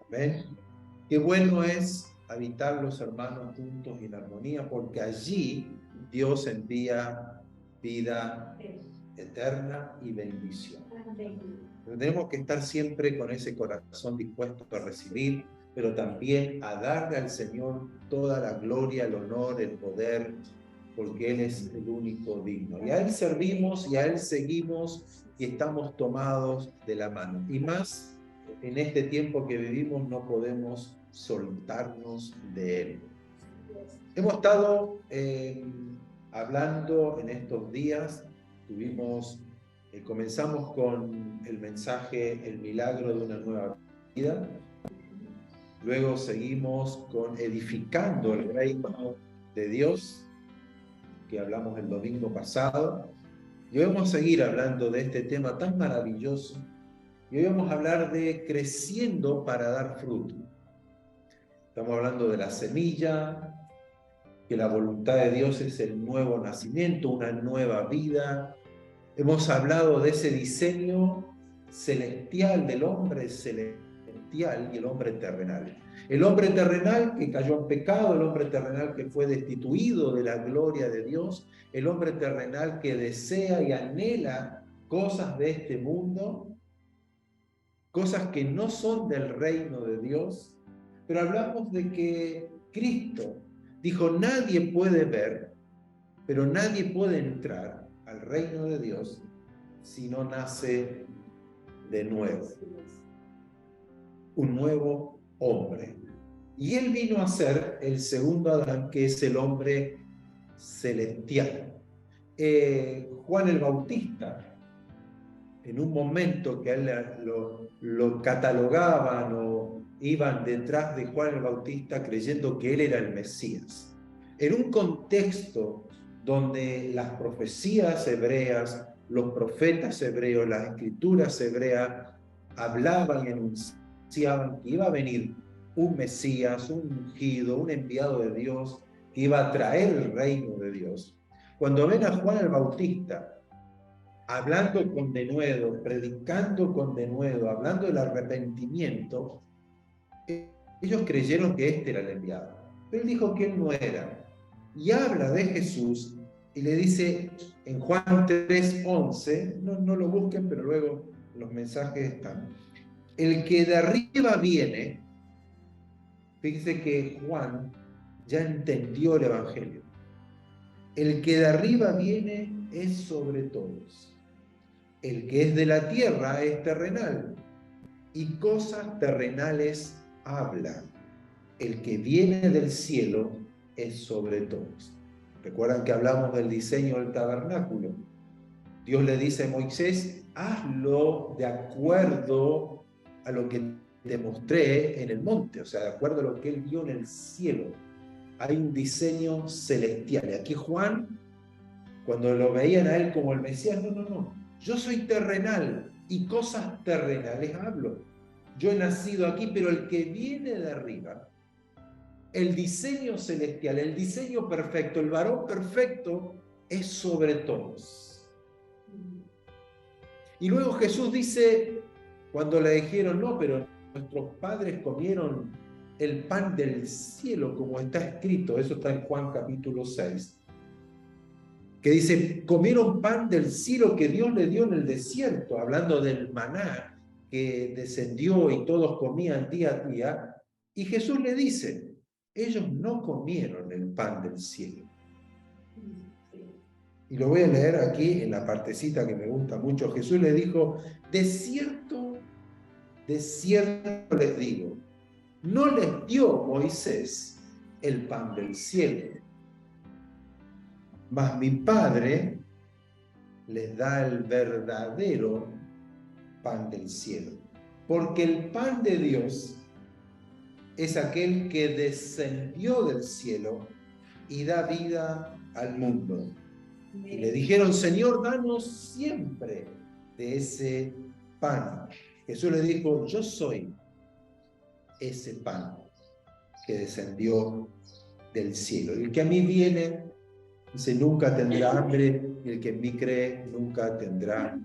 Amén. Qué bueno es habitar los hermanos juntos y en armonía, porque allí Dios envía vida eterna y bendición. Pero tenemos que estar siempre con ese corazón dispuesto a recibir, pero también a darle al Señor toda la gloria, el honor, el poder, porque Él es el único digno. Y a Él servimos y a Él seguimos y estamos tomados de la mano. Y más en este tiempo que vivimos no podemos soltarnos de Él. Hemos estado hablando en estos días, comenzamos con el mensaje, el milagro de una nueva vida. Luego seguimos con edificando el reino de Dios, que hablamos el domingo pasado. Y hoy vamos a seguir hablando de este tema tan maravilloso. Y hoy vamos a hablar de creciendo para dar fruto. Estamos hablando de la semilla, que la voluntad de Dios es el nuevo nacimiento, una nueva vida. Hemos hablado de ese diseño celestial del hombre celestial y el hombre terrenal. El hombre terrenal que cayó en pecado, el hombre terrenal que fue destituido de la gloria de Dios, el hombre terrenal que desea y anhela cosas de este mundo, cosas que no son del reino de Dios, pero hablamos de que Cristo dijo, nadie puede ver, pero nadie puede entrar al reino de Dios si no nace de nuevo. Un nuevo hombre. Y Él vino a ser el segundo Adán, que es el hombre celestial. Juan el Bautista, en un momento que a él lo catalogaban o iban detrás de Juan el Bautista creyendo que él era el Mesías. En un contexto donde las profecías hebreas, los profetas hebreos, las escrituras hebreas hablaban y anunciaban que iba a venir un Mesías, un ungido, un enviado de Dios, que iba a traer el reino de Dios. Cuando ven a Juan el Bautista hablando con denuedo, predicando con denuedo, hablando del arrepentimiento, ellos creyeron que este era el enviado. Pero él dijo que él no era. Y habla de Jesús y le dice en Juan 3:11, no lo busquen, pero luego los mensajes están. El que de arriba viene, fíjense que Juan ya entendió el Evangelio. El que de arriba viene es sobre todos. El que es de la tierra es terrenal, y cosas terrenales habla. El que viene del cielo es sobre todos. ¿Recuerdan que hablamos del diseño del tabernáculo? Dios le dice a Moisés, hazlo de acuerdo a lo que te mostré en el monte, o sea, de acuerdo a lo que él vio en el cielo. Hay un diseño celestial. Y aquí Juan, cuando lo veían a él como el Mesías, no. Yo soy terrenal y cosas terrenales hablo. Yo he nacido aquí, pero el que viene de arriba, el diseño celestial, el diseño perfecto, el varón perfecto, es sobre todos. Y luego Jesús dice, cuando le dijeron, no, pero nuestros padres comieron el pan del cielo, como está escrito, eso está en Juan capítulo 6, que dice, comieron pan del cielo que Dios le dio en el desierto, hablando del maná que descendió y todos comían día a día, y Jesús le dice, ellos no comieron el pan del cielo. Y lo voy a leer aquí en la partecita que me gusta mucho. Jesús le dijo, de cierto les digo, no les dio Moisés el pan del cielo, mas mi Padre les da el verdadero pan del cielo. Porque el pan de Dios es aquel que descendió del cielo y da vida al mundo. Y le dijeron, Señor, danos siempre de ese pan. Jesús le dijo, yo soy ese pan que descendió del cielo. Y el que a mí viene, dice, nunca tendrá hambre, y el que en mí cree, nunca tendrá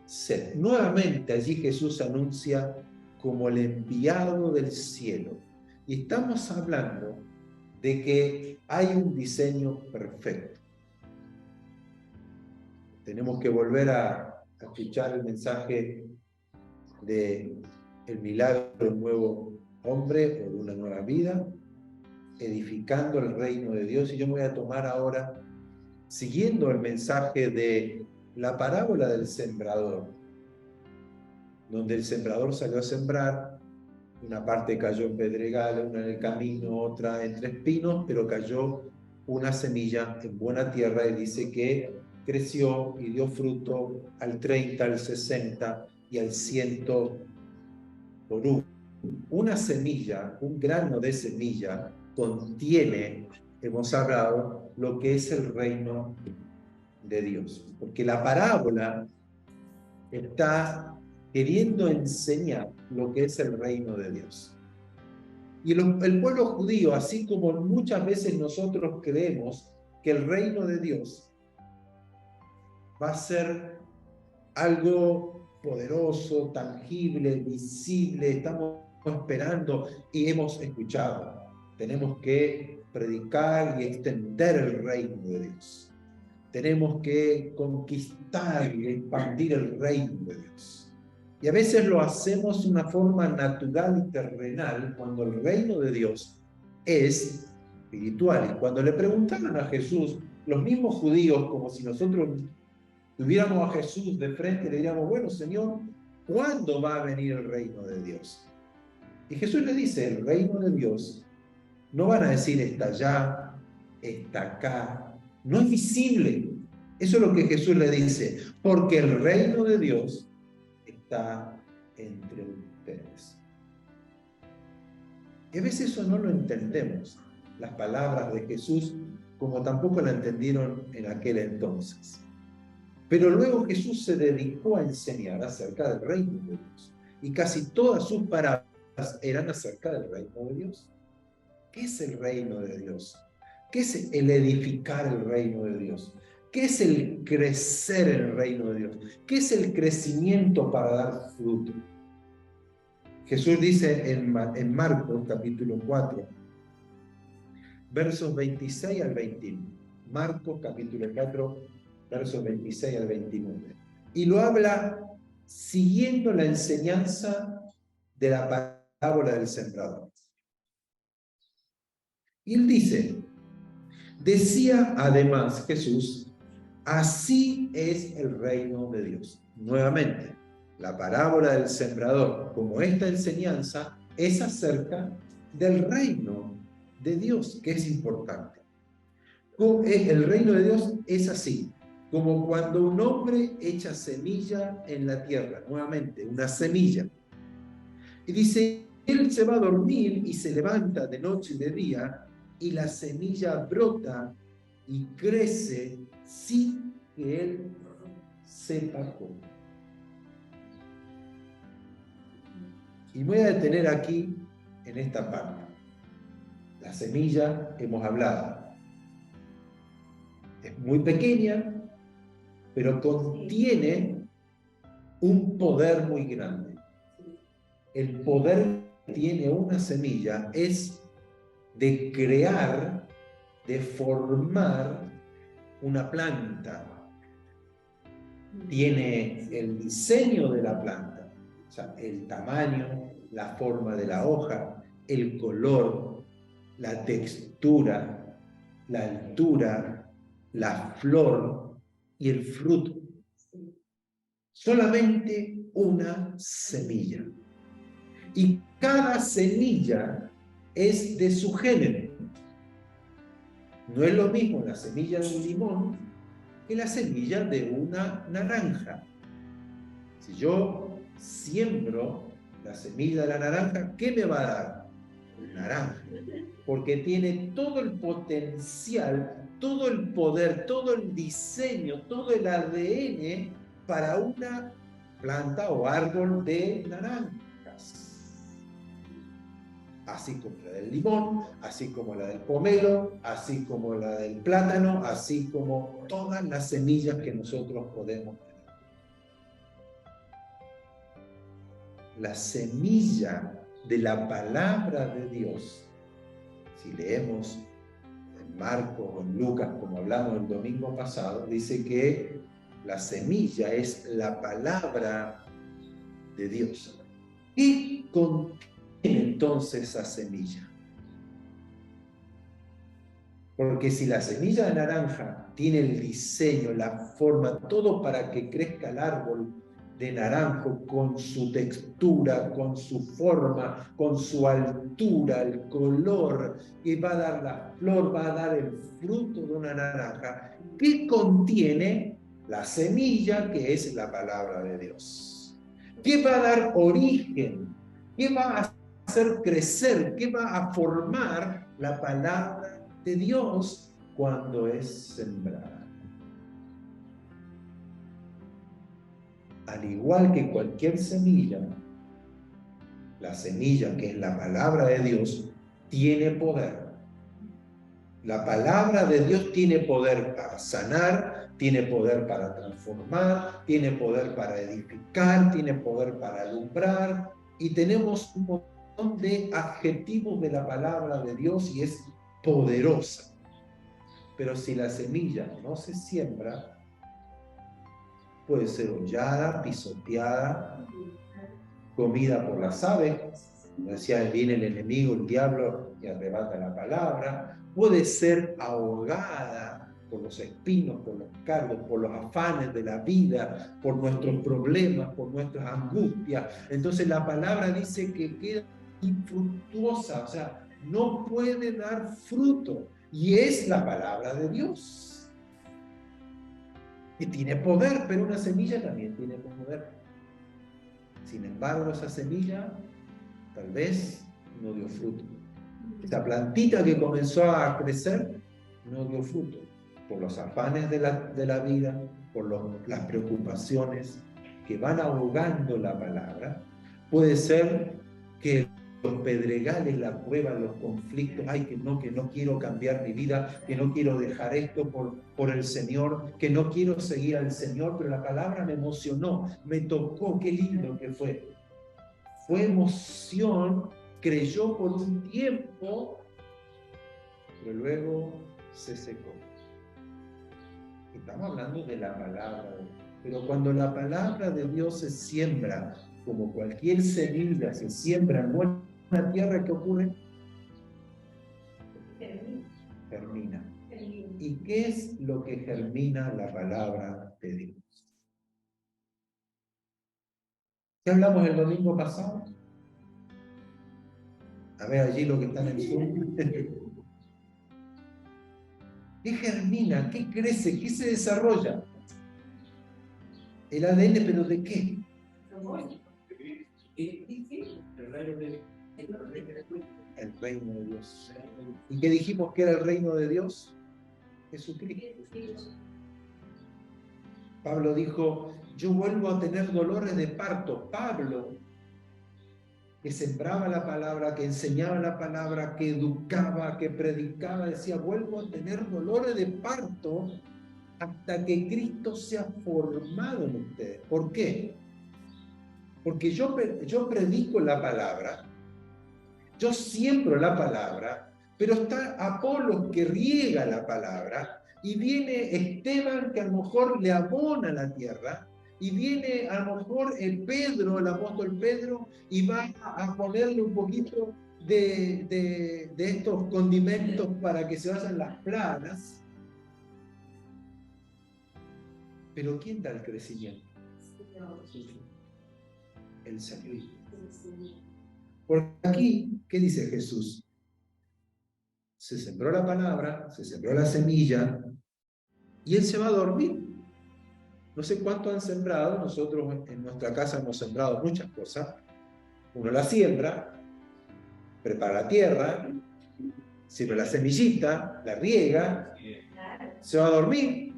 sed. Nuevamente allí Jesús anuncia como el enviado del cielo. Y estamos hablando de que hay un diseño perfecto. Tenemos que volver a escuchar el mensaje de el milagro de un nuevo hombre o de una nueva vida, edificando el reino de Dios. Y yo me voy a tomar ahora, siguiendo el mensaje de la parábola del sembrador, donde el sembrador salió a sembrar, una parte cayó en pedregales, una en el camino, otra entre espinos, pero cayó una semilla en buena tierra y dice que creció y dio fruto al 30, al 60 y al 100 por uno. Una semilla, un grano de semilla, contiene, hemos hablado, lo que es el reino de Dios. Porque la parábola está queriendo enseñar lo que es el reino de Dios. Y el pueblo judío, así como muchas veces nosotros creemos que el reino de Dios va a ser algo poderoso, tangible, visible, estamos esperando y hemos escuchado. Tenemos que predicar y extender el reino de Dios. Tenemos que conquistar y expandir el reino de Dios. Y a veces lo hacemos de una forma natural y terrenal cuando el reino de Dios es espiritual. Y cuando le preguntaron a Jesús, los mismos judíos, como si nosotros tuviéramos a Jesús de frente, le diríamos, bueno, Señor, ¿cuándo va a venir el reino de Dios? Y Jesús le dice, el reino de Dios, no van a decir está allá, está acá, no es visible. Eso es lo que Jesús le dice, porque el reino de Dios está entre ustedes. Y a veces eso no lo entendemos, las palabras de Jesús, como tampoco la entendieron en aquel entonces. Pero luego Jesús se dedicó a enseñar acerca del reino de Dios. Y casi todas sus parábolas eran acerca del reino de Dios. ¿Qué es el reino de Dios? ¿Qué es el edificar el reino de Dios? ¿Qué es el crecer en el reino de Dios? ¿Qué es el crecimiento para dar fruto? Jesús dice en Marcos capítulo 4, versos 26 al 29. Marcos capítulo 4, versos 26 al 29. Y lo habla siguiendo la enseñanza de la parábola del sembrador. Y él dice, decía además Jesús, así es el reino de Dios. Nuevamente, la parábola del sembrador, como esta enseñanza, es acerca del reino de Dios, que es importante. El reino de Dios es así, como cuando un hombre echa semilla en la tierra, nuevamente, una semilla. Y dice, él se va a dormir y se levanta de noche y de día, y la semilla brota y crece sin que él sepa cómo. Y voy a detener aquí en esta parte. La semilla, hemos hablado, es muy pequeña, pero contiene un poder muy grande. El poder que tiene una semilla es de crear, de formar una planta. Tiene el diseño de la planta, o sea, el tamaño, la forma de la hoja, el color, la textura, la altura, la flor y el fruto. Solamente una semilla. Y cada semilla es de su género. No es lo mismo la semilla de un limón que la semilla de una naranja. Si yo siembro la semilla de la naranja, ¿qué me va a dar? Naranja. Porque tiene todo el potencial, todo el poder, todo el diseño, todo el ADN para una planta o árbol de naranjas. Así como la del limón, así como la del pomelo, así como la del plátano, así como todas las semillas que nosotros podemos tener. la semilla de la palabra de Dios. Si leemos en Marcos o en Lucas, como hablamos el domingo pasado, dice que la semilla es la palabra de Dios. ¿Qué contiene entonces esa semilla? Porque si la semilla de naranja tiene el diseño, la forma, todo para que crezca el árbol de naranjo con su textura, con su forma, con su altura, el color, que va a dar la flor, va a dar el fruto de una naranja, ¿qué contiene la semilla que es la palabra de Dios? ¿Qué va a dar origen? ¿Qué va a hacer crecer? ¿Qué va a formar la palabra de Dios cuando es sembrada? Al igual que cualquier semilla, la semilla que es la palabra de Dios tiene poder. La palabra de Dios tiene poder para sanar, tiene poder para transformar, tiene poder para edificar, tiene poder para alumbrar, y tenemos un montón de adjetivos de la palabra de Dios y es poderosa. Pero si la semilla no se siembra, puede ser hollada, pisoteada, comida por las aves. Como decía, viene el enemigo, el diablo, y arrebata la palabra. Puede ser ahogada por los espinos, por los cardos, por los afanes de la vida, por nuestros problemas, por nuestras angustias. Entonces la palabra dice que queda infructuosa, o sea, no puede dar fruto. Y es la palabra de Dios, que tiene poder, pero una semilla también tiene poder. Sin embargo, esa semilla tal vez no dio fruto. Esa plantita que comenzó a crecer no dio fruto, por los afanes de la vida, por las preocupaciones que van ahogando la palabra. Puede ser que los pedregales, la prueba, los conflictos, ay, que no quiero cambiar mi vida, que no quiero dejar esto por el Señor, que no quiero seguir al Señor, pero la palabra me emocionó, me tocó, qué lindo que fue. Fue emoción, creyó por un tiempo, pero luego se secó. Estamos hablando de la palabra de Dios. Pero cuando la palabra de Dios se siembra, como cualquier semilla se siembra en buena tierra, ¿qué ocurre? Germina. ¿Y qué es lo que germina la palabra de Dios? ¿Qué hablamos el domingo pasado? A ver allí lo que están en Zoom. ¿Qué germina? ¿Qué crece? ¿Qué se desarrolla? El ADN, ¿pero de qué? El reino de Dios. ¿Y qué dijimos que era el reino de Dios? Jesucristo. Pablo dijo, yo vuelvo a tener dolores de parto. Pablo, que sembraba la palabra, que enseñaba la palabra, que educaba, que predicaba, decía, vuelvo a tener dolores de parto hasta que Cristo sea formado en ustedes. ¿Por qué? Porque yo predico la palabra, yo siembro la palabra, pero está Apolos que riega la palabra, y viene Esteban que a lo mejor le abona la tierra, y viene a lo mejor el apóstol Pedro, y va a ponerle un poquito de estos condimentos para que se vayan las plagas. Pero ¿quién da el crecimiento? El Señor. Porque aquí, ¿qué dice Jesús? Se sembró la palabra, se sembró la semilla, y Él se va a dormir. No sé cuánto han sembrado, nosotros en nuestra casa hemos sembrado muchas cosas. Uno la siembra, prepara la tierra, sirve la semillita, la riega, se va a dormir,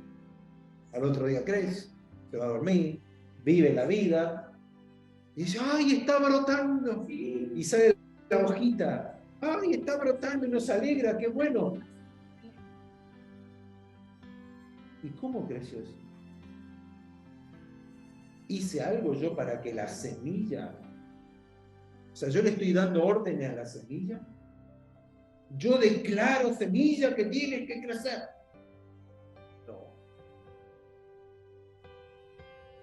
al otro día crece, se va a dormir, vive la vida, y dice, ¡ay, está brotando! Y sale la hojita, ¡ay, está brotando! Y nos alegra, ¡qué bueno! ¿Y cómo creció eso? ¿Hice algo yo para que la semilla sea, yo le estoy dando órdenes a la semilla. Yo declaro, semilla, que tienes que crecer. No.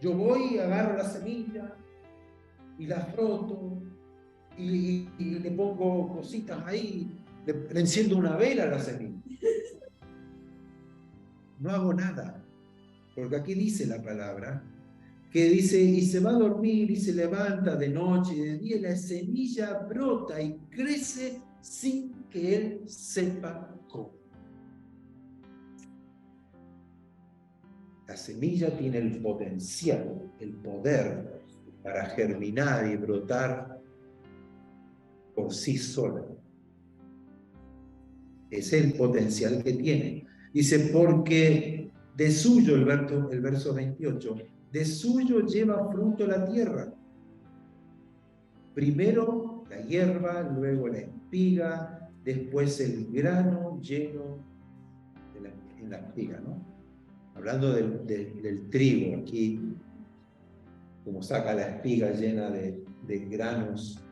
Yo voy, agarro la semilla y la froto y le pongo cositas ahí, le enciendo una vela a la semilla. No hago nada, porque aquí dice la palabra, que dice, y se va a dormir y se levanta de noche y de día, y la semilla brota y crece sin que él sepa cómo. La semilla tiene el potencial, el poder para germinar y brotar por sí sola. Es el potencial que tiene. Dice, porque de suyo, el verso 28, de suyo lleva fruto la tierra. Primero la hierba, luego la espiga, después el grano lleno en la espiga, ¿no? Hablando del trigo, aquí, como saca la espiga llena de granos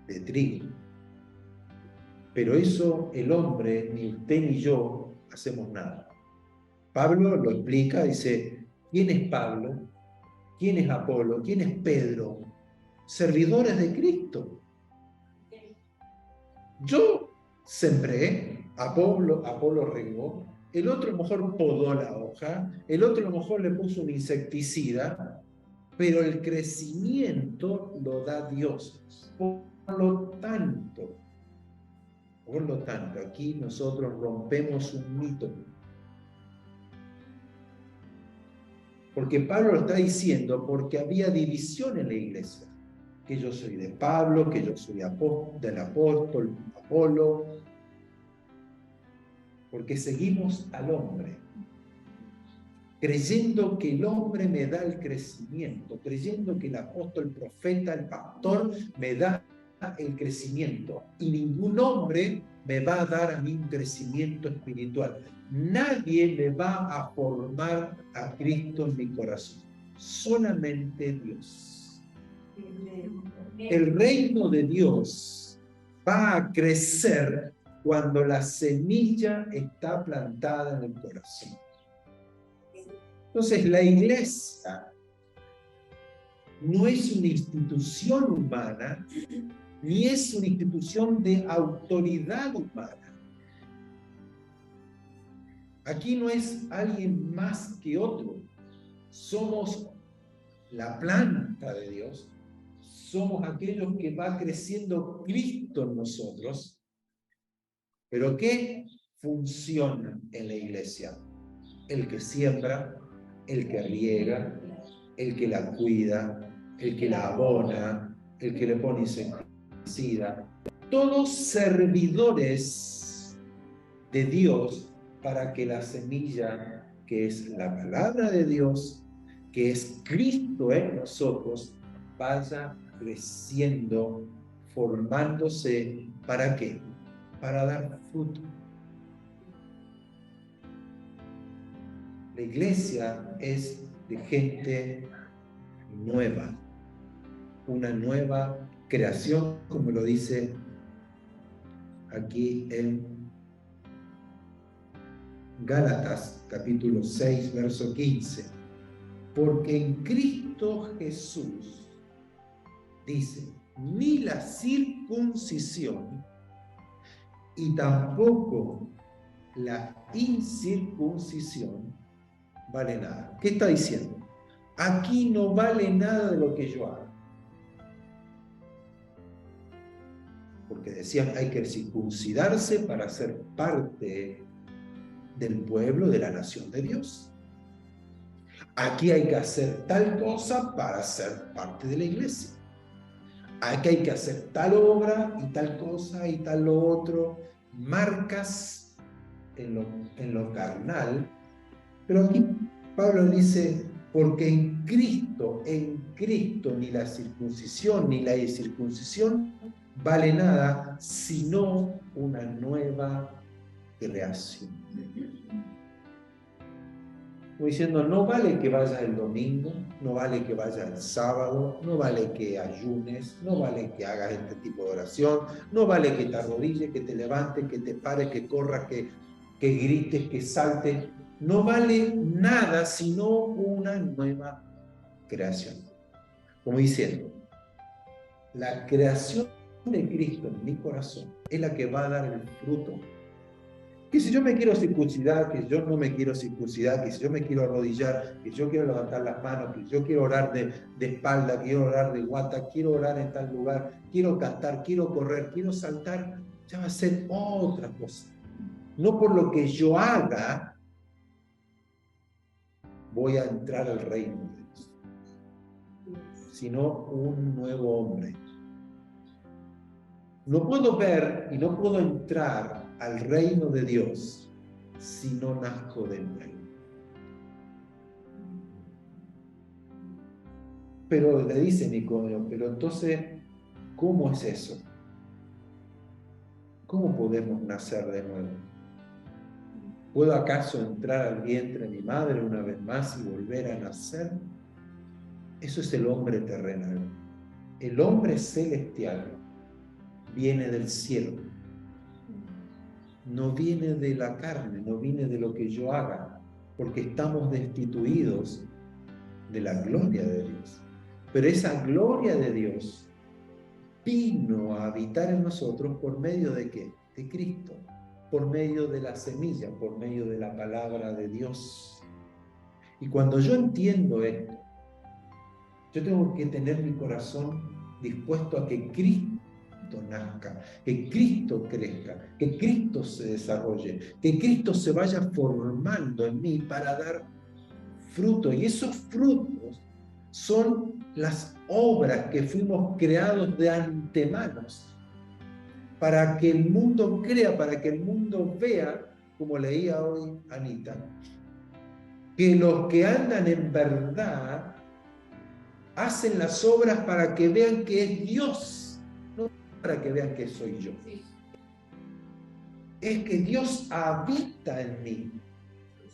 de trigo. Pero eso el hombre, ni usted ni yo, hacemos nada. Pablo lo explica, dice, ¿quién es Pablo? ¿Quién es Apolo? ¿Quién es Pedro? Servidores de Cristo. Yo sembré, Apolo regó, el otro a lo mejor podó la hoja, el otro a lo mejor le puso un insecticida, pero el crecimiento lo da Dios. Por lo tanto, aquí nosotros rompemos un mito. Porque Pablo lo está diciendo porque había división en la iglesia. Que yo soy de Pablo, que yo soy del apóstol Apolo. Porque seguimos al hombre. Creyendo que el hombre me da el crecimiento. Creyendo que el apóstol, el profeta, el pastor me da el crecimiento. Y ningún hombre me va a dar a mí un crecimiento espiritual. Nadie me va a formar a Cristo en mi corazón. Solamente Dios. El reino de Dios va a crecer cuando la semilla está plantada en el corazón. Entonces, la iglesia no es una institución humana, ni es una institución de autoridad humana. Aquí no es alguien más que otro. Somos la planta de Dios. Somos aquellos que va creciendo Cristo en nosotros. ¿Pero qué funciona en la iglesia? El que siembra, el que riega, el que la cuida, el que la abona, el que le pone insecticida. Todos servidores de Dios para que la semilla, que es la palabra de Dios, que es Cristo en nosotros, vaya creciendo, formándose. ¿Para qué? Para dar fruto. La iglesia es de gente nueva, una nueva creación, como lo dice aquí en Gálatas, capítulo 6, verso 15. Porque en Cristo Jesús, dice, ni la circuncisión y tampoco la incircuncisión vale nada. ¿Qué está diciendo? Aquí no vale nada de lo que yo haga. Porque decían, hay que circuncidarse para ser parte del pueblo, de la nación de Dios. Aquí hay que hacer tal cosa para ser parte de la iglesia. Aquí hay que hacer tal obra y tal cosa y tal lo otro. Marcas en lo carnal. Pero aquí Pablo dice, porque en Cristo ni la circuncisión ni la incircuncisión vale nada, sino una nueva creación. Como diciendo, no vale que vayas el domingo, no vale que vayas el sábado, no vale que ayunes, no vale que hagas este tipo de oración, no vale que te arrodilles, que te levantes, que te pares, que corras, que grites, que saltes. No vale nada sino una nueva creación. Como diciendo, la creación de Cristo en mi corazón es la que va a dar el fruto. Que si yo me quiero circuncidar, que yo no me quiero circuncidar, que si yo me quiero arrodillar, que yo quiero levantar las manos, que yo quiero orar de espalda, quiero orar de guata, quiero orar en tal lugar, quiero cantar, quiero correr, quiero saltar, ya va a ser otra cosa. No por lo que yo haga voy a entrar al reino de Dios, sino un nuevo hombre. No puedo ver y no puedo entrar al reino de Dios si no nazco de nuevo. Pero le dice Nicodemo, pero entonces, ¿cómo es eso? ¿Cómo podemos nacer de nuevo? ¿Puedo acaso entrar al vientre de mi madre una vez más y volver a nacer? Eso es el hombre terrenal. El hombre celestial viene del cielo. No viene de la carne, no viene de lo que yo haga, porque estamos destituidos de la gloria de Dios. Pero esa gloria de Dios vino a habitar en nosotros por medio de ¿qué? De Cristo, por medio de la semilla, por medio de la palabra de Dios. Y cuando yo entiendo esto, yo tengo que tener mi corazón dispuesto a que Cristo nazca, que Cristo crezca, que Cristo se desarrolle, que Cristo se vaya formando en mí para dar fruto. Y esos frutos son las obras que fuimos creados de antemano para que el mundo crea, para que el mundo vea, como leía hoy Anita, que los que andan en verdad hacen las obras para que vean que es Dios, no para que vean que soy yo. Es que Dios habita en mí.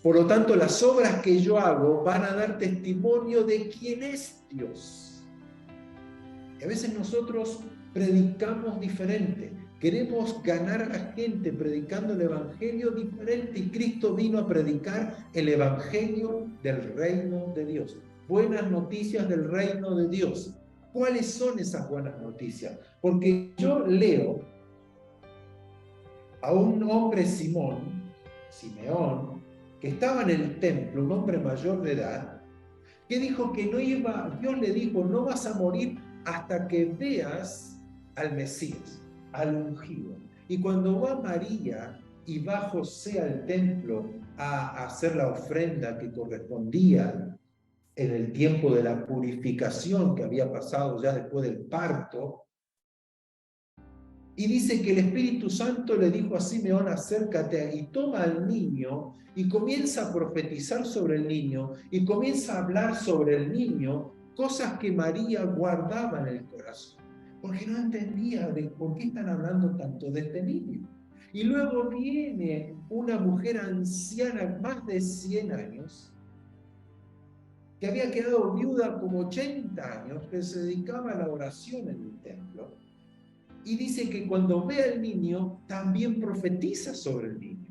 Por lo tanto, las obras que yo hago van a dar testimonio de quién es Dios. Y a veces nosotros predicamos diferente. Queremos ganar a la gente predicando el evangelio diferente, y Cristo vino a predicar el evangelio del reino de Dios. Buenas noticias del reino de Dios. ¿Cuáles son esas buenas noticias? Porque yo leo a un hombre Simeón, que estaba en el templo, un hombre mayor de edad, que dijo que no iba, Dios le dijo, no vas a morir hasta que veas al Mesías, al ungido. Y cuando va María y va José al templo a hacer la ofrenda que correspondía en el tiempo de la purificación que había pasado ya después del parto, y dice que el Espíritu Santo le dijo a Simeón, acércate y toma al niño y comienza a profetizar sobre el niño y comienza a hablar sobre el niño, cosas que María guardaba en el corazón, porque no entendía de por qué están hablando tanto de este niño. Y luego viene una mujer anciana, más de 100 años, que había quedado viuda como 80 años, que se dedicaba a la oración en el templo. Y dice que cuando ve al niño, también profetiza sobre el niño.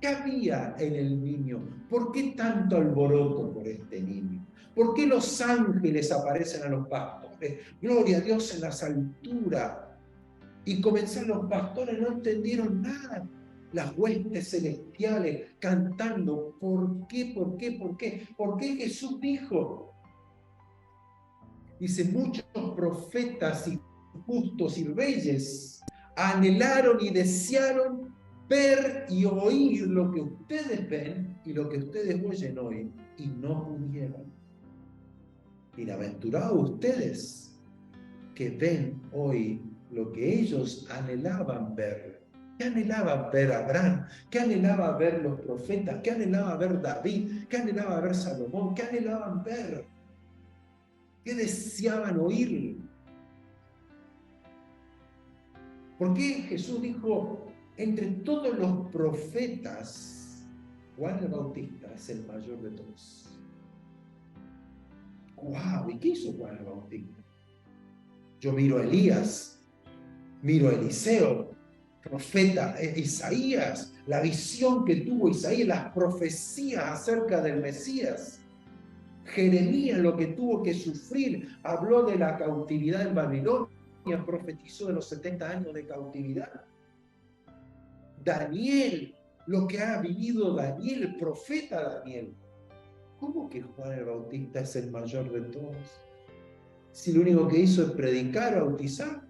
¿Qué había en el niño? ¿Por qué tanto alboroto por este niño? ¿Por qué los ángeles aparecen a los pastores? Gloria a Dios en las alturas. Y comenzaron los pastores, no entendieron nada. Las huestes celestiales cantando. ¿Por qué? ¿Por qué? ¿Por qué? ¿Por qué Jesús dijo? Dice, muchos profetas y justos y reyes anhelaron y desearon ver y oír lo que ustedes ven y lo que ustedes oyen hoy, y no pudieron. Bienaventurados ustedes que ven hoy lo que ellos anhelaban ver. ¿Qué anhelaba ver Abraham? ¿Qué anhelaba ver los profetas? ¿Qué anhelaba ver David? ¿Qué anhelaba ver Salomón? ¿Qué anhelaban ver? ¿Qué deseaban oír? ¿Por qué Jesús dijo, entre todos los profetas Juan el Bautista es el mayor de todos. ¡Guau! ¿Y qué hizo Juan el Bautista? Yo miro a Elías, miro a Eliseo, profeta Isaías, la visión que tuvo Isaías, las profecías acerca del Mesías. Jeremías, lo que tuvo que sufrir, habló de la cautividad en Babilonia, profetizó de los 70 años de cautividad. Daniel, lo que ha vivido Daniel, el profeta Daniel. ¿Cómo que Juan el Bautista es el mayor de todos? Si lo único que hizo es predicar, bautizar.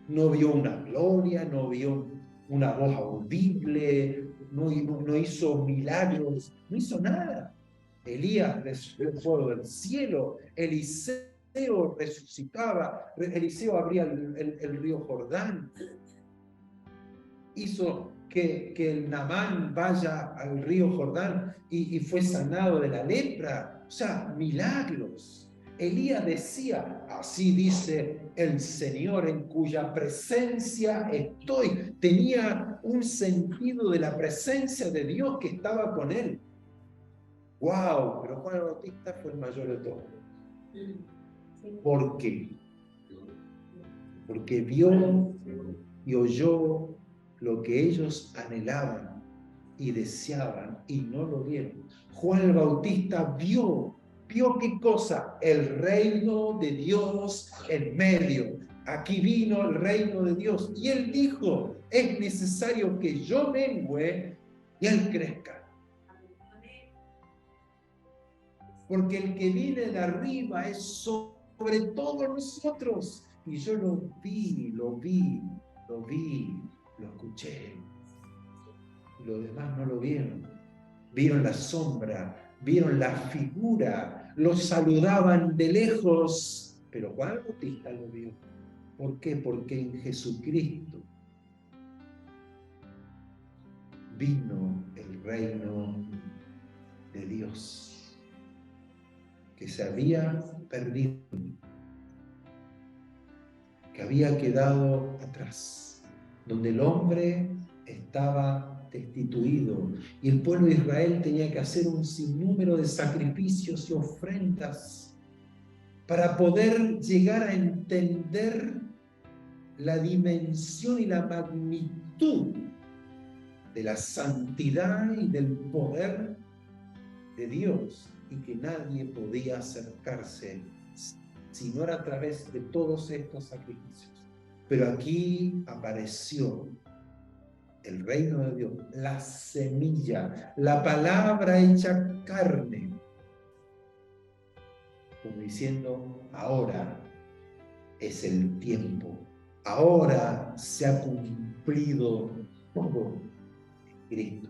No vio una gloria, no vio una voz audible, no hizo milagros, no hizo nada. Elías resucitó fuego del cielo, Eliseo resucitaba, Eliseo abría el río Jordán, hizo que el Naamán vaya al río Jordán y fue sanado de la lepra. O sea, milagros. Elías decía, así dice el Señor en cuya presencia estoy. Tenía un sentido de la presencia de Dios que estaba con él. ¡Wow! Pero Juan el Bautista fue el mayor de todos. ¿Por qué? Porque vio y oyó lo que ellos anhelaban y deseaban y no lo vieron. Juan el Bautista vio qué cosa, el reino de Dios en medio. Aquí vino el reino de Dios y él dijo, es necesario que yo mengüe y él crezca. Porque el que viene de arriba es sobre todos nosotros. Y yo lo vi, lo escuché. Los demás no lo vieron. Vieron la sombra, vieron la figura, lo saludaban de lejos. Pero Juan el Bautista lo vio. ¿Por qué? Porque en Jesucristo vino el reino de Dios, que se había perdido, que había quedado atrás, donde el hombre estaba destituido y el pueblo de Israel tenía que hacer un sinnúmero de sacrificios y ofrendas para poder llegar a entender la dimensión y la magnitud de la santidad y del poder de Dios, y que nadie podía acercarse si no era a través de todos estos sacrificios. Pero aquí apareció el reino de Dios, la semilla, la palabra hecha carne, como diciendo, ahora es el tiempo, ahora se ha cumplido todo en Cristo.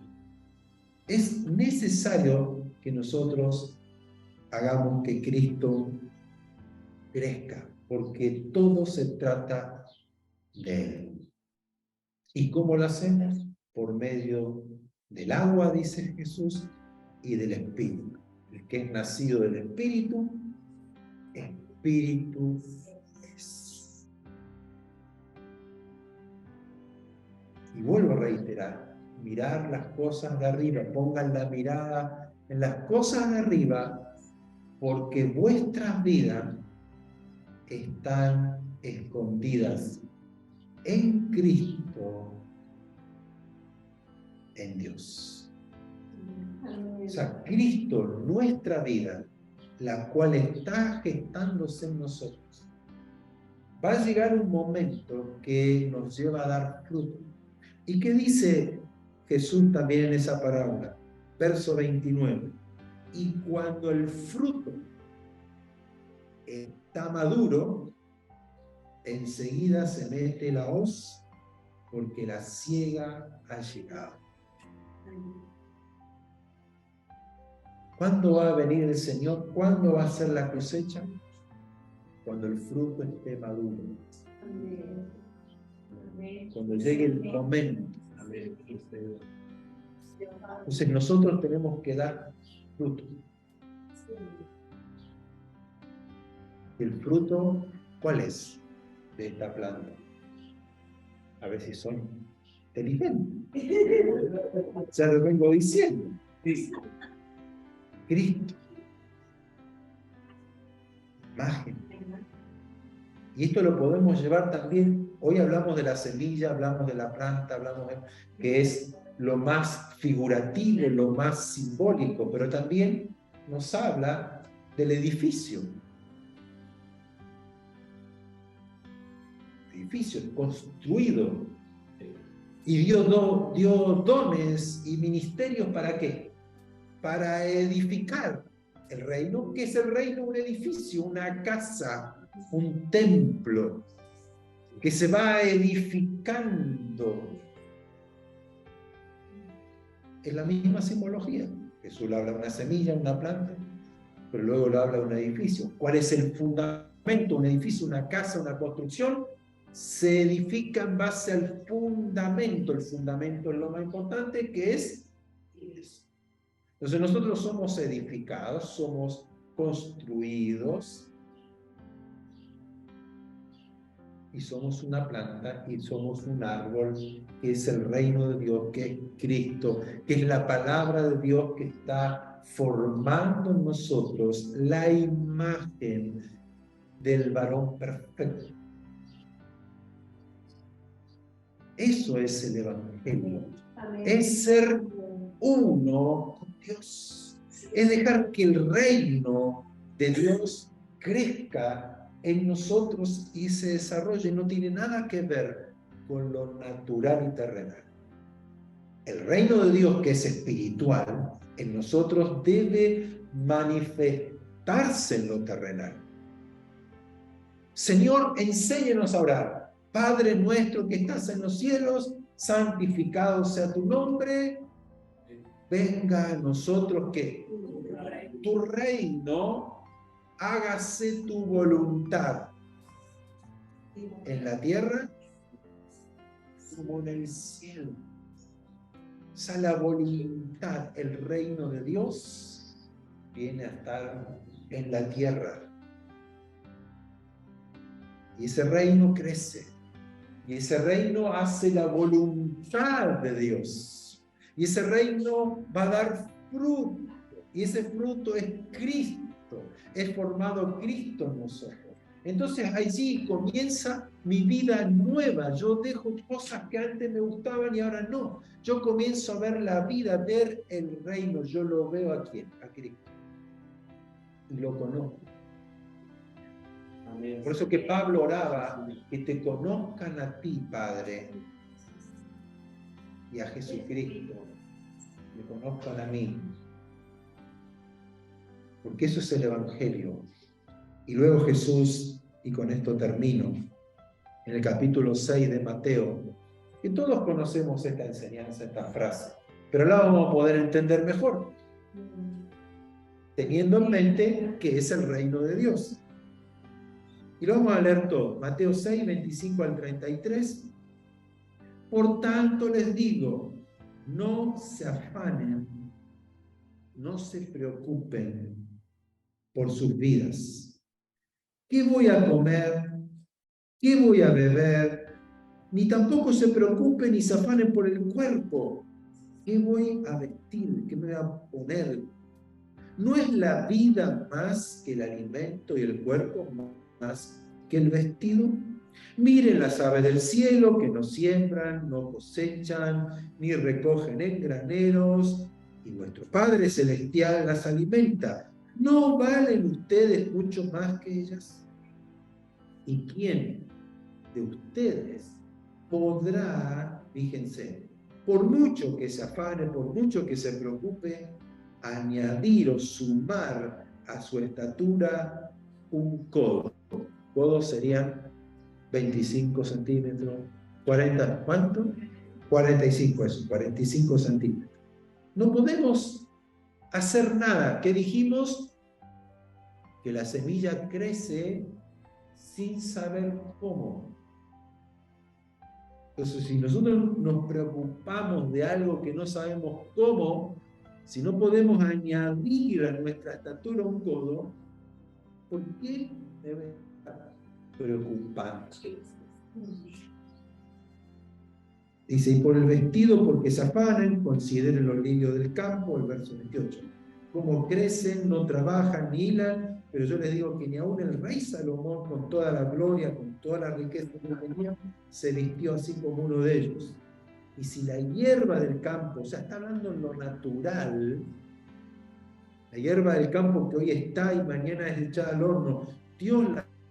Es necesario que nosotros hagamos que Cristo crezca, porque todo se trata de Él. ¿Y cómo lo hacemos? Por medio del agua, dice Jesús, y del Espíritu. El que es nacido del Espíritu, Espíritu es. Y vuelvo a reiterar, mirar las cosas de arriba, pongan la mirada en las cosas de arriba, porque vuestras vidas están escondidas en Cristo, en Dios. O sea, Cristo, nuestra vida, la cual está gestándose en nosotros, va a llegar un momento que nos lleva a dar fruto. ¿Y qué dice Jesús también en esa parábola? Verso 29. Y cuando el fruto está maduro, enseguida se mete la hoz, porque la siega ha llegado. ¿Cuándo va a venir el Señor? ¿Cuándo va a ser la cosecha? Cuando el fruto esté maduro. Cuando llegue el momento. Entonces nosotros tenemos que dar fruto. ¿El fruto cuál es de esta planta? A ver si son inteligentes. Ya lo vengo diciendo. Cristo. Imagen. Y esto lo podemos llevar también, hoy hablamos de la semilla, hablamos de la planta, hablamos de, que es lo más figurativo, lo más simbólico, pero también nos habla del edificio. Edificio construido. Y Dios dio dones y ministerios ¿para qué? Para edificar el reino. ¿Qué es el reino? Un edificio, una casa, un templo que se va edificando. Es la misma simbología. Jesús le habla de una semilla, una planta, pero luego le habla de un edificio. ¿Cuál es el fundamento? Un edificio, una casa, una construcción, se edifica en base al fundamento. El fundamento es lo más importante, que es Dios. Entonces nosotros somos edificados, somos construidos, y somos una planta y somos un árbol, que es el reino de Dios, que es Cristo, que es la palabra de Dios que está formando en nosotros la imagen del varón perfecto. Eso es el Evangelio. Es ser uno con Dios. Es dejar que el reino de Dios crezca en nosotros y se desarrolle. No tiene nada que ver con lo natural y terrenal. El reino de Dios, que es espiritual, en nosotros debe manifestarse en lo terrenal. Señor, enséñanos a orar. Padre nuestro que estás en los cielos, santificado sea tu nombre. Venga a nosotros que tu reino, hágase tu voluntad en la tierra como en el cielo. O sea, la voluntad, el reino de Dios viene a estar en la tierra. Y ese reino crece. Y ese reino hace la voluntad de Dios. Y ese reino va a dar fruto. Y ese fruto es Cristo. Es formado Cristo en nosotros. Entonces allí comienza mi vida nueva. Yo dejo cosas que antes me gustaban y ahora no. Yo comienzo a ver la vida, ver el reino. Yo lo veo a quién, a Cristo. Y lo conozco. Por eso que Pablo oraba, que te conozcan a ti, Padre, y a Jesucristo, me conozcan a mí. Porque eso es el Evangelio. Y luego Jesús, y con esto termino, en el capítulo 6 de Mateo, que todos conocemos esta enseñanza, esta frase, pero la vamos a poder entender mejor, teniendo en mente que es el reino de Dios. Y lo vamos a leer todo. Mateo 6, 25 al 33. Por tanto les digo, no se afanen, no se preocupen por sus vidas. ¿Qué voy a comer? ¿Qué voy a beber? Ni tampoco se preocupen ni se afanen por el cuerpo. ¿Qué voy a vestir? ¿Qué me voy a poner? ¿No es la vida más que el alimento y el cuerpo más que el vestido? Miren las aves del cielo que no siembran, no cosechan, ni recogen en graneros, y vuestro Padre Celestial las alimenta. ¿No valen ustedes mucho más que ellas? ¿Y quién de ustedes podrá, fíjense, por mucho que se afane, por mucho que se preocupe, añadir o sumar a su estatura un codo? Codos serían 25 centímetros, 40, ¿cuánto? 45, eso, 45 centímetros. No podemos hacer nada. ¿Qué dijimos? Que la semilla crece sin saber cómo. Entonces, si nosotros nos preocupamos de algo que no sabemos cómo, si no podemos añadir a nuestra estatura un codo, ¿por qué debe estar preocupando? Dice, y por el vestido, porque se afanan, consideren los lirios del campo, el verso 28. Como crecen, no trabajan ni hilan, pero yo les digo que ni aún el rey Salomón, con toda la gloria, con toda la riqueza que tenía, se vistió así como uno de ellos. Y si la hierba del campo, o sea, está hablando en lo natural, la hierba del campo que hoy está y mañana es echada al horno, Dios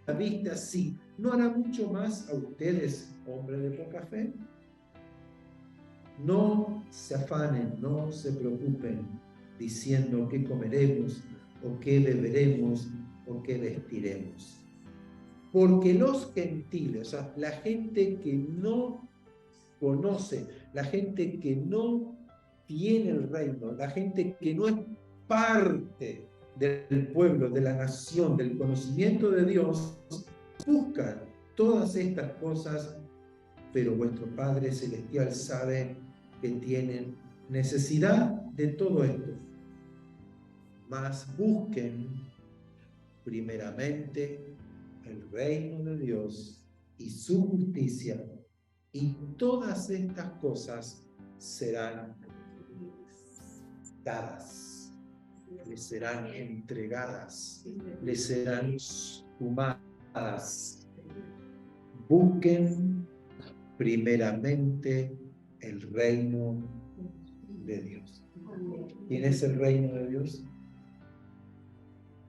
la viste así, ¿no hará mucho más a ustedes, hombres de poca fe? No se afanen, no se preocupen diciendo qué comeremos o qué beberemos o qué vestiremos. Porque los gentiles, o sea, la gente que no conoce, la gente que no tiene el reino, la gente que no es parte del pueblo, de la nación, del conocimiento de Dios, buscan todas estas cosas, pero vuestro Padre Celestial sabe que tienen necesidad de todo esto. Mas busquen primeramente el reino de Dios y su justicia, y todas estas cosas serán dadas, les serán entregadas, les serán sumadas. Busquen primeramente el reino de Dios. ¿Quién es el reino de Dios?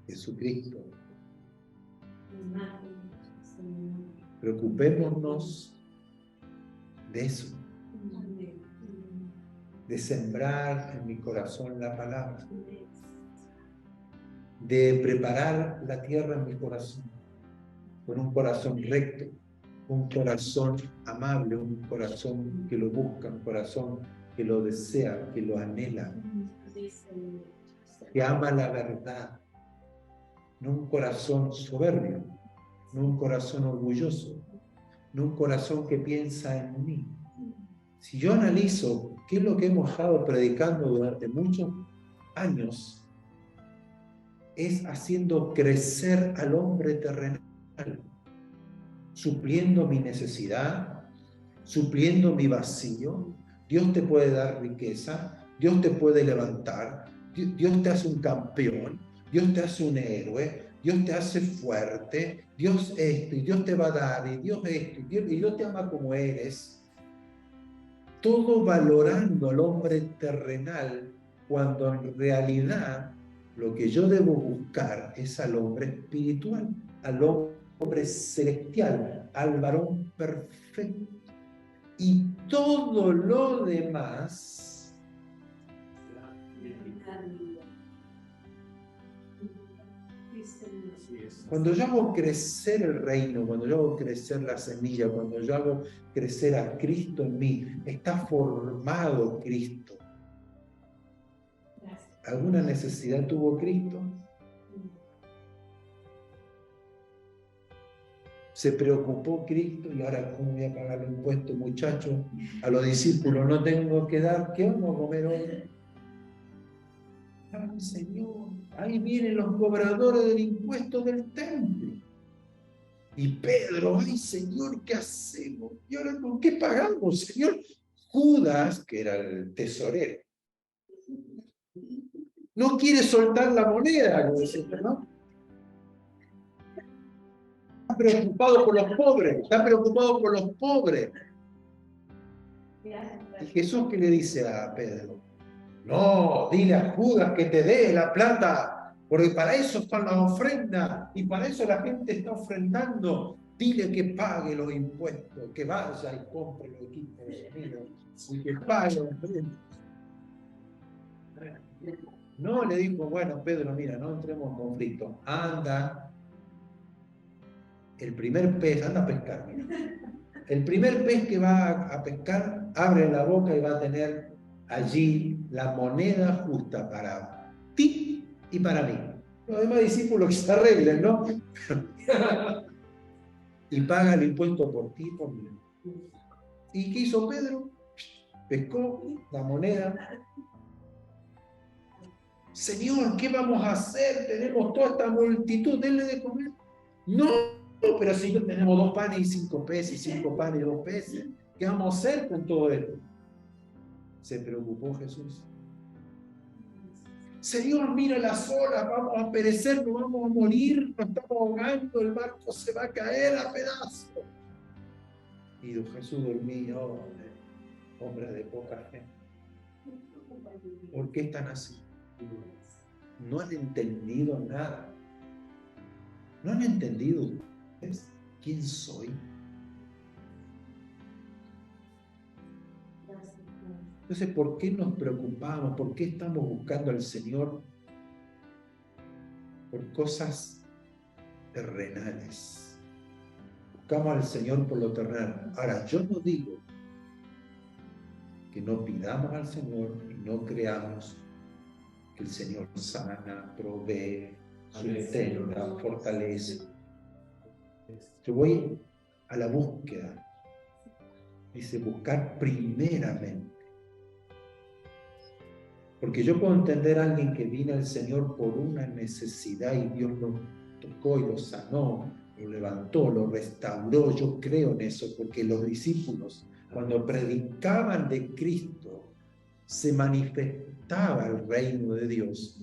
Jesucristo. Preocupémonos de eso, de sembrar en mi corazón la palabra, de preparar la tierra en mi corazón, con un corazón recto, un corazón amable, un corazón que lo busca, un corazón que lo desea, que lo anhela, que ama la verdad, no un corazón soberbio, no un corazón orgulloso, no un corazón que piensa en mí. Si yo analizo qué es lo que hemos estado predicando durante muchos años, es haciendo crecer al hombre terrenal, supliendo mi necesidad, supliendo mi vacío. Dios te puede dar riqueza, Dios te puede levantar, Dios te hace un campeón, Dios te hace un héroe, Dios te hace fuerte, Dios esto, y Dios te va a dar, y Dios esto, y Dios te ama como eres. Todo valorando al hombre terrenal, cuando en realidad lo que yo debo buscar es al hombre espiritual, al hombre celestial, al varón perfecto. Y todo lo demás cuando yo hago crecer el reino, cuando yo hago crecer la semilla, cuando yo hago crecer a Cristo en mí, está formado Cristo. ¿Alguna necesidad tuvo Cristo? Se preocupó Cristo y ahora cómo voy a pagar los impuestos, muchachos, a los discípulos no tengo que dar, ¿qué vamos a comer hoy? Ay, Señor, ahí vienen los cobradores del impuesto del templo. Y Pedro, ay Señor, ¿qué hacemos? ¿Y ahora con qué pagamos, Señor? Judas, que era el tesorero, no quiere soltar la moneda, como dice, ¿no? Está preocupado por los pobres, está preocupado por los pobres. ¿Y Jesús qué le dice a Pedro? No, dile a Judas que te dé la plata, porque para eso están las ofrendas y para eso la gente está ofrendando. Dile que pague los impuestos, que vaya y compre los equipos de sonido y que pague los impuestos. No, le dijo, bueno, Pedro, mira, no entremos en conflicto. Anda, el primer pez, anda a pescar, mira. El primer pez que va a pescar, abre la boca y va a tener allí la moneda justa para ti y para mí. Los demás discípulos que se arreglen, ¿no? Y paga el impuesto por ti y por mí. ¿Y qué hizo Pedro? Pescó la moneda. Señor, ¿qué vamos a hacer? Tenemos toda esta multitud, denle de comer. No, pero si no tenemos 2 panes y 5 peces, y 5 panes y 2 peces. ¿Qué vamos a hacer con todo esto? ¿Se preocupó Jesús? Señor, mira las olas, vamos a perecer, nos vamos a morir, nos estamos ahogando, el barco se va a caer a pedazos. Y Jesús dormía, hombre de poca fe. ¿Por qué están así? No han entendido nada. ¿No han entendido ustedes quién soy? Entonces, ¿por qué nos preocupamos? ¿Por qué estamos buscando al Señor por cosas terrenales? Buscamos al Señor por lo terrenal. Ahora, yo no digo que no pidamos al Señor y no creamos que el Señor sana, provee, sustenta, fortalece. Yo voy a la búsqueda. Dice, buscar primeramente. Porque yo puedo entender a alguien que vino al Señor por una necesidad y Dios lo tocó y lo sanó, lo levantó, lo restauró. Yo creo en eso, porque los discípulos, cuando predicaban de Cristo, se manifestaba el reino de Dios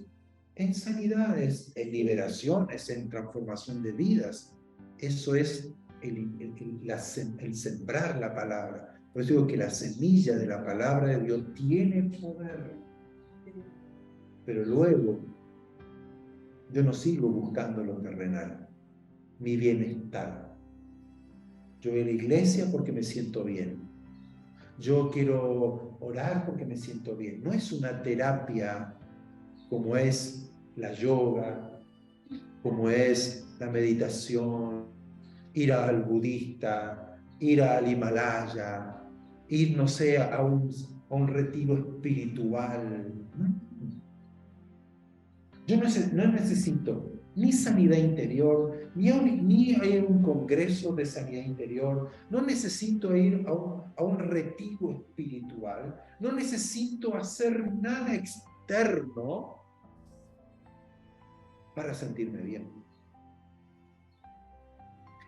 en sanidades, en liberaciones, en transformación de vidas. Eso es el sembrar la palabra. Por eso digo que la semilla de la palabra de Dios tiene poder. Pero luego, yo no sigo buscando lo terrenal, mi bienestar. Yo voy a la iglesia porque me siento bien. Yo quiero orar porque me siento bien. No es una terapia como es la yoga, como es la meditación, ir al budista, ir al Himalaya, ir, no sé, a un retiro espiritual. Yo no necesito ni sanidad interior, ni hay un congreso de sanidad interior, no necesito ir a un retiro espiritual, no necesito hacer nada externo para sentirme bien.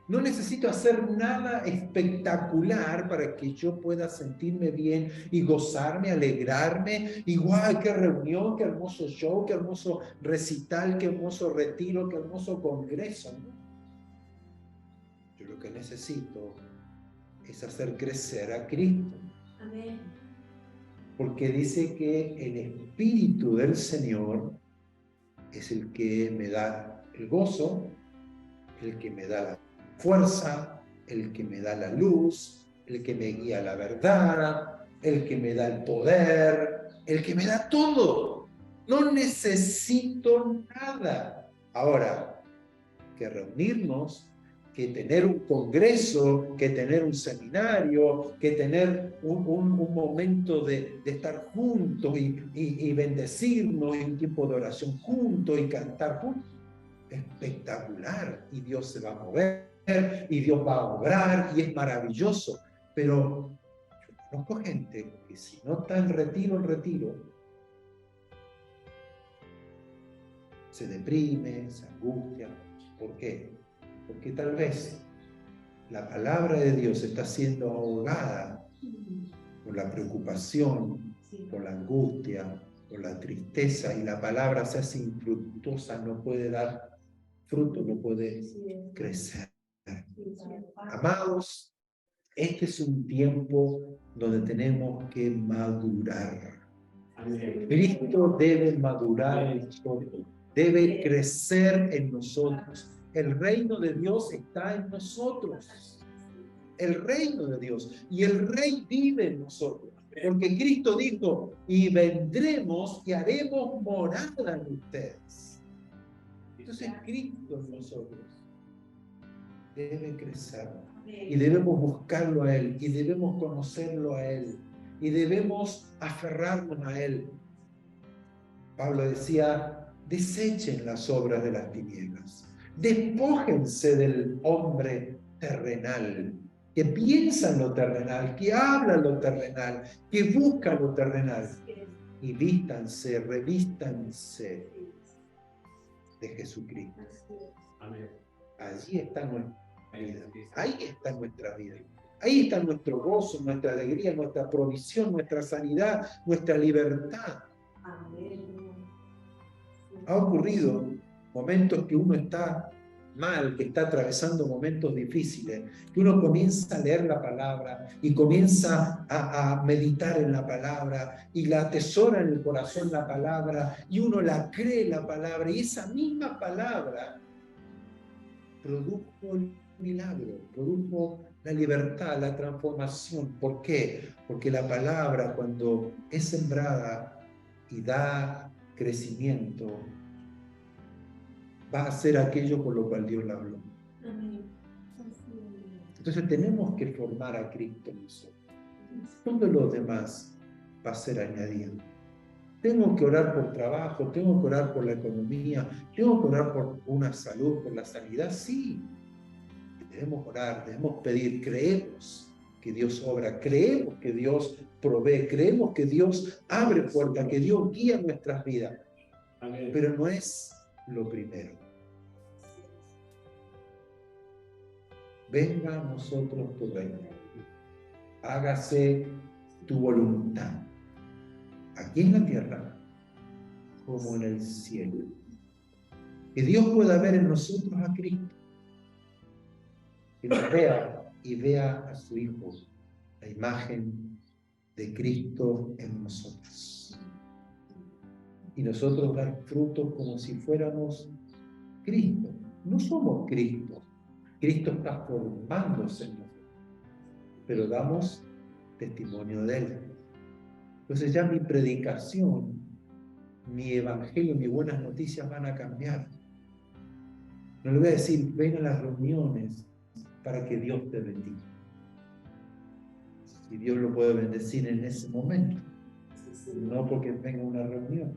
No necesito hacer nada espectacular para que yo pueda sentirme bien y gozarme, alegrarme. Igual, qué reunión, qué hermoso show, qué hermoso recital, qué hermoso retiro, qué hermoso congreso, ¿no? Yo lo que necesito es hacer crecer a Cristo. Amén. Porque dice que el Espíritu del Señor es el que me da el gozo, el que me da la fuerza, el que me da la luz, el que me guía a la verdad, el que me da el poder, el que me da todo. No necesito nada. Ahora, que reunirnos, que tener un congreso, que tener un seminario, que tener un momento de estar juntos y bendecirnos, y un tiempo de oración juntos y cantar juntos. Espectacular, y Dios se va a mover y Dios va a obrar y es maravilloso, pero yo conozco gente que si no está en retiro se deprime, se angustia. ¿Por qué? Porque tal vez la palabra de Dios está siendo ahogada por la preocupación, por la angustia, por la tristeza, y la palabra se hace infructuosa, no puede dar fruto, no puede crecer. Amados, este es un tiempo donde tenemos que madurar. Cristo debe madurar en nosotros, debe crecer en nosotros. El reino de Dios está en nosotros. El reino de Dios. Y el Rey vive en nosotros. Porque Cristo dijo, y vendremos y haremos morada en ustedes. Entonces Cristo en nosotros debe crecer y debemos buscarlo a Él y debemos conocerlo a Él y debemos aferrarnos a Él. Pablo decía, desechen las obras de las tinieblas, despójense del hombre terrenal, que piensa en lo terrenal, que habla lo terrenal, que busca lo terrenal, y vístanse, revístanse de Jesucristo. Amén. Allí está nuestra vida. Ahí está nuestra vida. Ahí está nuestro gozo, nuestra alegría, nuestra provisión, nuestra sanidad, nuestra libertad. Ha ocurrido momentos que uno está mal, que está atravesando momentos difíciles, que uno comienza a leer la palabra y comienza a meditar en la palabra y la atesora en el corazón la palabra y uno la cree la palabra y esa misma palabra produjo el milagro, produjo la libertad, la transformación. ¿Por qué? Porque la palabra cuando es sembrada y da crecimiento, va a hacer aquello por lo cual Dios la habló. Entonces tenemos que formar a Cristo en nosotros. Todo lo demás va a ser añadido. Tengo que orar por trabajo, tengo que orar por la economía, tengo que orar por una salud, por la sanidad, sí. Debemos orar, debemos pedir, creemos que Dios obra, creemos que Dios provee, creemos que Dios abre puertas, que Dios guía nuestras vidas. Amén. Pero no es lo primero. Venga a nosotros tu reino, hágase tu voluntad, aquí en la tierra como en el cielo. Que Dios pueda ver en nosotros a Cristo, que nos vea y vea a su Hijo, la imagen de Cristo en nosotros. Y nosotros dar frutos como si fuéramos Cristo. No somos Cristo. Cristo está formándose en nosotros, pero damos testimonio de Él. Entonces ya mi predicación, mi evangelio, mis buenas noticias van a cambiar. No le voy a decir, ven a las reuniones para que Dios te bendiga. Y Dios lo puede bendecir en ese momento, no porque venga una reunión.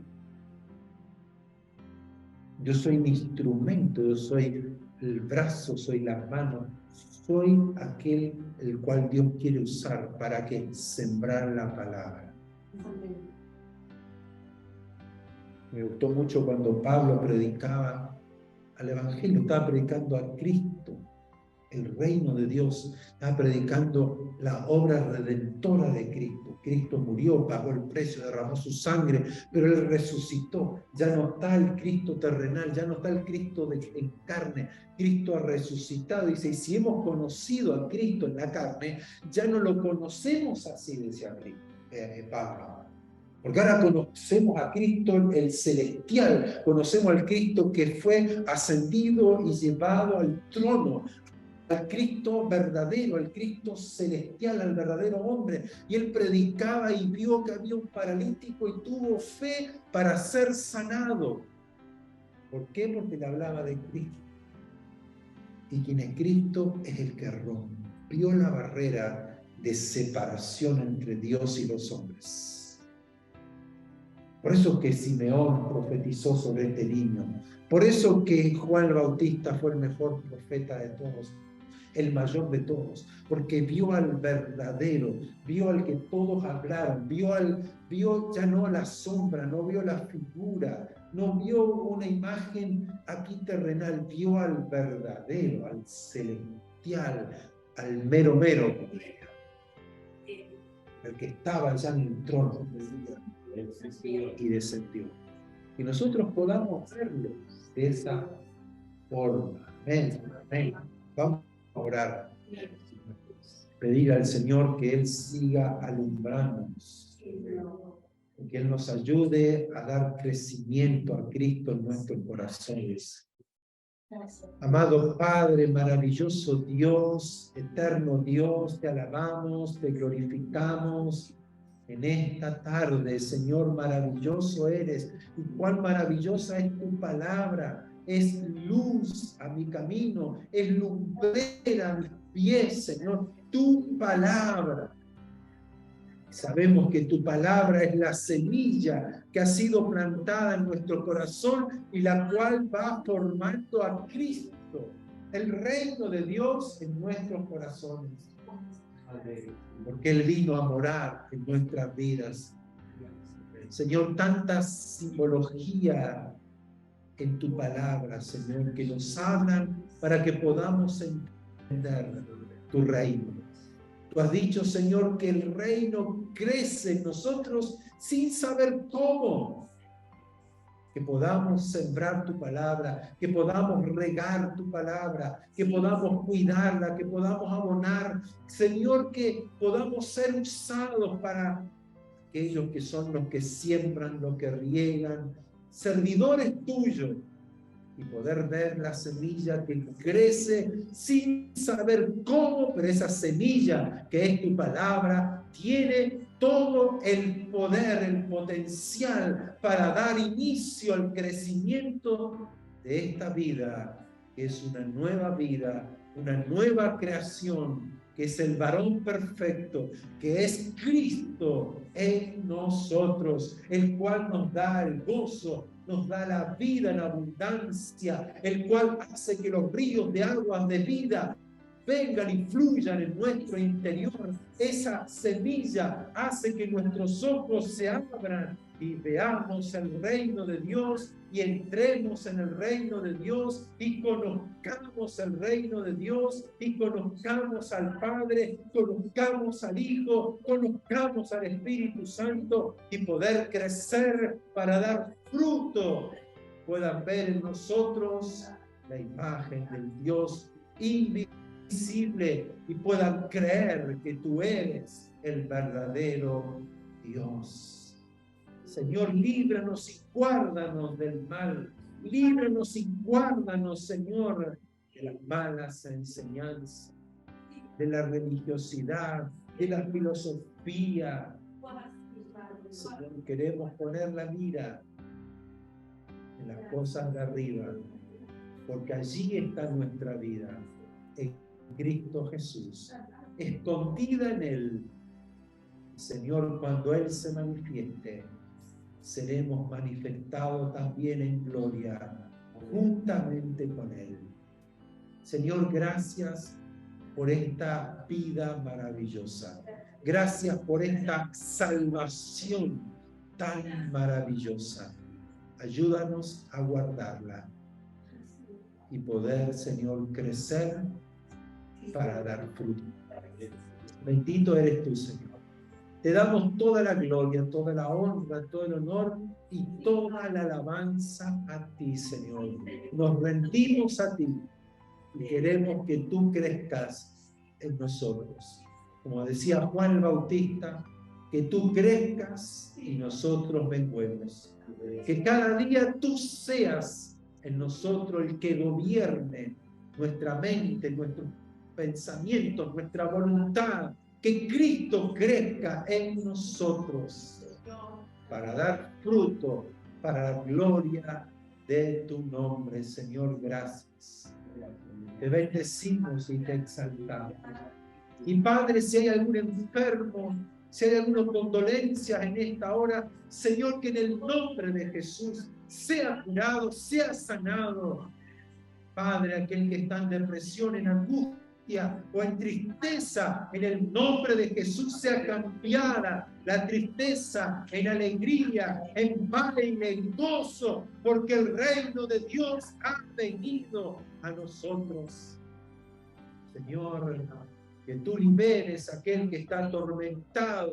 Yo soy mi instrumento, yo soy el brazo, soy la mano, soy aquel el cual Dios quiere usar para que sembrar la palabra. Me gustó mucho cuando Pablo predicaba al Evangelio, estaba predicando a Cristo, el reino de Dios, estaba predicando la obra redentora de Cristo. Cristo murió, pagó el precio, derramó su sangre, pero Él resucitó. Ya no está el Cristo terrenal, ya no está el Cristo en carne. Cristo ha resucitado. Dice, y si hemos conocido a Cristo en la carne, ya no lo conocemos así, decía Pablo. Porque ahora conocemos a Cristo el celestial, conocemos al Cristo que fue ascendido y llevado al trono, al Cristo verdadero, al Cristo celestial, al verdadero hombre. Y él predicaba y vio que había un paralítico y tuvo fe para ser sanado. ¿Por qué? Porque le hablaba de Cristo. Y quien es Cristo es el que rompió la barrera de separación entre Dios y los hombres. Por eso que Simeón profetizó sobre este niño. Por eso que Juan el Bautista fue el mejor profeta de todos, el mayor de todos, porque vio al verdadero, vio al que todos hablaron, vio ya no la sombra, no vio la figura, no vio una imagen aquí terrenal, vio al verdadero, al celestial, al mero, el que estaba ya en el trono y descendió. Y nosotros podamos verlo de esa forma. Amén, amén. Vamos a orar, pedir al Señor que Él siga alumbrándonos, que Él nos ayude a dar crecimiento a Cristo en nuestros corazones. Amado Padre, maravilloso Dios, eterno Dios, te alabamos, te glorificamos en esta tarde. Señor, maravilloso eres y cuán maravillosa es tu palabra. Es luz a mi camino, es lumbrera a mis pies, Señor, tu palabra. Sabemos que tu palabra es la semilla que ha sido plantada en nuestro corazón y la cual va formando a Cristo, el reino de Dios en nuestros corazones. Porque Él vino a morar en nuestras vidas. Señor, tanta simbología en tu palabra, Señor, que nos hablan para que podamos entender tu reino. Tú has dicho, Señor, que el reino crece en nosotros sin saber cómo. Que podamos sembrar tu palabra, que podamos regar tu palabra, que podamos cuidarla, que podamos abonar. Señor, que podamos ser usados para aquellos que son los que siembran, los que riegan, servidores tuyos, y poder ver la semilla que crece sin saber cómo, pero esa semilla que es tu palabra tiene todo el poder, el potencial para dar inicio al crecimiento de esta vida, que es una nueva vida, una nueva creación, que es el varón perfecto, que es Cristo en nosotros, el cual nos da el gozo, nos da la vida en abundancia, el cual hace que los ríos de aguas de vida vengan y fluyan en nuestro interior. Esa semilla hace que nuestros ojos se abran y veamos el reino de Dios y entremos en el reino de Dios y conozcamos el reino de Dios y conozcamos al Padre, conozcamos al Hijo, conozcamos al Espíritu Santo y poder crecer para dar fruto. Puedan ver en nosotros la imagen del Dios invisible y puedan creer que tú eres el verdadero Dios. Señor, líbranos y guárdanos del mal. Líbranos y guárdanos, Señor, de las malas enseñanzas, de la religiosidad, de la filosofía. Señor, queremos poner la mira en las cosas de arriba, porque allí está nuestra vida, en Cristo Jesús, escondida en Él. Señor, cuando Él se manifieste, seremos manifestados también en gloria, juntamente con Él. Señor, gracias por esta vida maravillosa. Gracias por esta salvación tan maravillosa. Ayúdanos a guardarla y poder, Señor, crecer para dar fruto. Bendito eres tú, Señor. Te damos toda la gloria, toda la honra, todo el honor y toda la alabanza a ti, Señor. Nos rendimos a ti y queremos que tú crezcas en nosotros. Como decía Juan el Bautista, que tú crezcas y nosotros menguemos. Que cada día tú seas en nosotros el que gobierne nuestra mente, nuestros pensamientos, nuestra voluntad. Que Cristo crezca en nosotros para dar fruto, para la gloria de tu nombre, Señor. Gracias. Te bendecimos y te exaltamos. Y Padre, si hay algún enfermo, si hay alguna condolencia en esta hora, Señor, que en el nombre de Jesús sea curado, sea sanado. Padre, aquel que está en depresión, en angustia o en tristeza, en el nombre de Jesús sea cambiada la tristeza en alegría, en baile, en gozo, porque el reino de Dios ha venido a nosotros. Señor, que tú liberes a aquel que está atormentado,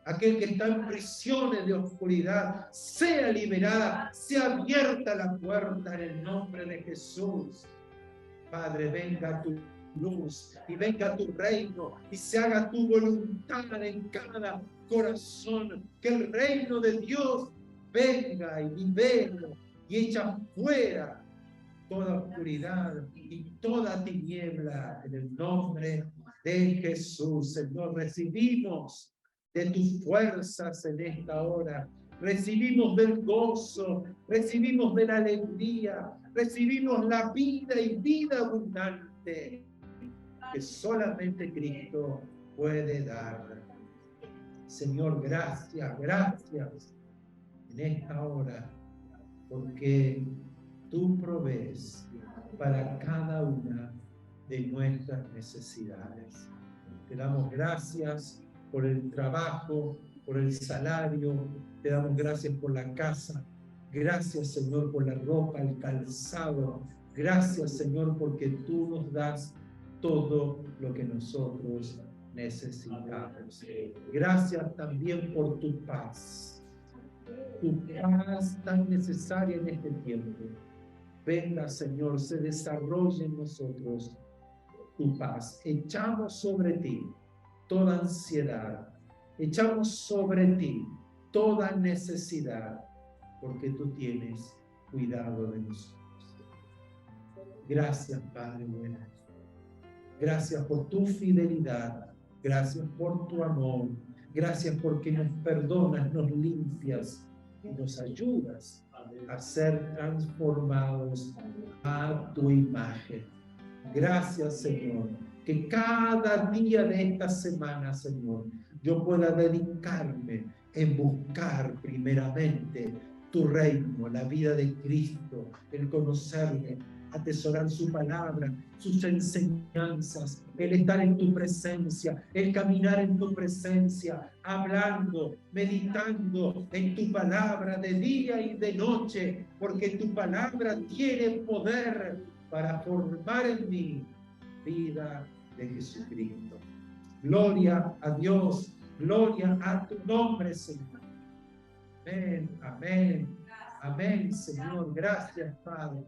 aquel que está en prisiones de oscuridad, sea liberada, sea abierta la puerta en el nombre de Jesús. Padre, venga tu luz y venga tu reino y se haga tu voluntad en cada corazón. Que el reino de Dios venga y libere y echa fuera toda oscuridad y toda tiniebla en el nombre de Jesús. Señor, recibimos de tus fuerzas en esta hora. Recibimos del gozo, recibimos de la alegría, recibimos la vida y vida abundante que solamente Cristo puede dar. Señor, gracias, gracias en esta hora, porque tú provees para cada una de nuestras necesidades. Te damos gracias por el trabajo, por el salario, te damos gracias por la casa, gracias, Señor, por la ropa, el calzado, gracias, Señor, porque tú nos das todo lo que nosotros necesitamos. Gracias también por tu paz tan necesaria en este tiempo. Venga, Señor, se desarrolle en nosotros tu paz. Echamos sobre ti toda ansiedad, echamos sobre ti toda necesidad, porque tú tienes cuidado de nosotros. Gracias, Padre bueno. Gracias por tu fidelidad. Gracias por tu amor. Gracias porque nos perdonas, nos limpias y nos ayudas a ser transformados a tu imagen. Gracias, Señor, que cada día de esta semana, Señor, yo pueda dedicarme en buscar primeramente tu reino, la vida de Cristo, el conocerle, atesorar su palabra, sus enseñanzas, el estar en tu presencia, el caminar en tu presencia, hablando, meditando en tu palabra de día y de noche, porque tu palabra tiene poder para formar en mí vida de Jesucristo. Gloria a Dios, gloria a tu nombre, Señor. Amén, amén, amén, Señor. Gracias, Padre.